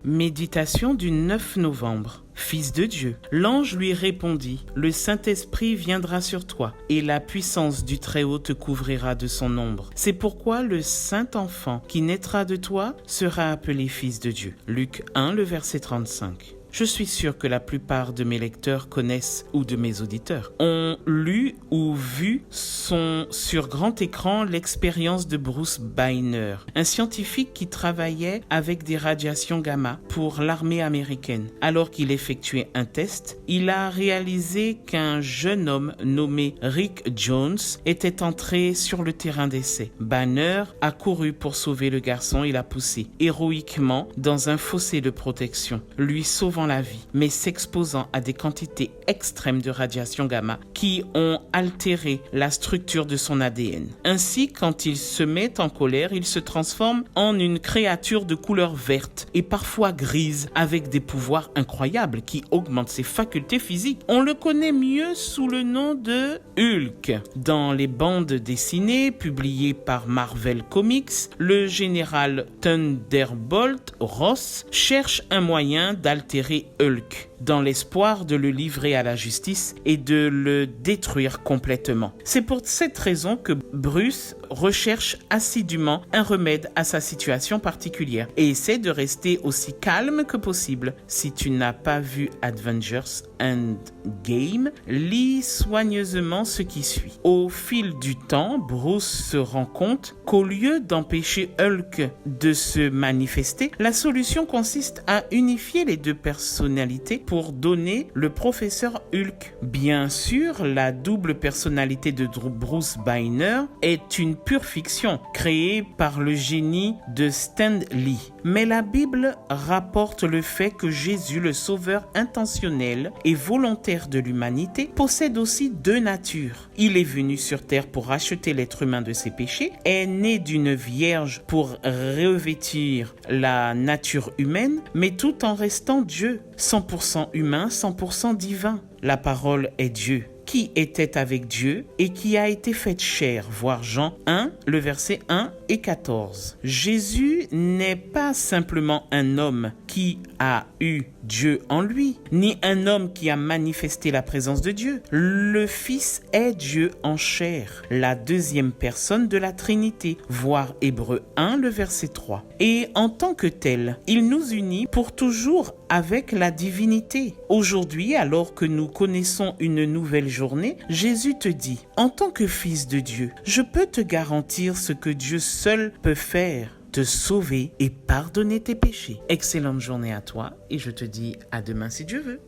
Méditation du 9 novembre. Fils de Dieu, l'ange lui répondit, « Le Saint-Esprit viendra sur toi, et la puissance du Très-Haut te couvrira de son ombre. C'est pourquoi le Saint-Enfant qui naîtra de toi sera appelé Fils de Dieu. » Luc 1, le verset 35. Je suis sûr que la plupart de mes lecteurs connaissent, ou de mes auditeurs, ont lu ou vu sur grand écran l'expérience de Bruce Banner, un scientifique qui travaillait avec des radiations gamma pour l'armée américaine. Alors qu'il effectuait un test, il a réalisé qu'un jeune homme nommé Rick Jones était entré sur le terrain d'essai. Banner a couru pour sauver le garçon et l'a poussé héroïquement dans un fossé de protection, lui sauvant la vie, mais s'exposant à des quantités extrêmes de radiation gamma qui ont altéré la structure de son ADN. Ainsi, quand il se met en colère, il se transforme en une créature de couleur verte et parfois grise avec des pouvoirs incroyables qui augmentent ses facultés physiques. On le connaît mieux sous le nom de Hulk. Dans les bandes dessinées publiées par Marvel Comics, le général Thunderbolt Ross cherche un moyen d'altérer Hulk dans l'espoir de le livrer à la justice et de le détruire complètement. C'est pour cette raison que Bruce recherche assidûment un remède à sa situation particulière et essaie de rester aussi calme que possible. Si tu n'as pas vu Avengers Endgame, lis soigneusement ce qui suit. Au fil du temps, Bruce se rend compte qu'au lieu d'empêcher Hulk de se manifester, la solution consiste à unifier les deux personnalités pour donner le professeur Hulk. Bien sûr, la double personnalité de Bruce Banner est une pure fiction créée par le génie de Stan Lee. Mais la Bible rapporte le fait que Jésus, le sauveur intentionnel et volontaire de l'humanité, possède aussi deux natures. Il est venu sur terre pour racheter l'être humain de ses péchés, est né d'une vierge pour revêtir la nature humaine, mais tout en restant Dieu, 100% humain, 100% divin. La parole est Dieu, qui était avec Dieu et qui a été faite chair, voir Jean 1, le verset 1 et 14. Jésus n'est pas simplement un homme qui a eu Dieu en lui, ni un homme qui a manifesté la présence de Dieu. Le Fils est Dieu en chair, la deuxième personne de la Trinité, voir Hébreux 1, le verset 3. Et en tant que tel, il nous unit pour toujours avec la divinité. Aujourd'hui, alors que nous connaissons une nouvelle journée, Jésus te dit, en tant que fils de Dieu, je peux te garantir ce que Dieu seul peut faire, te sauver et pardonner tes péchés. Excellente journée à toi et je te dis à demain si Dieu veut.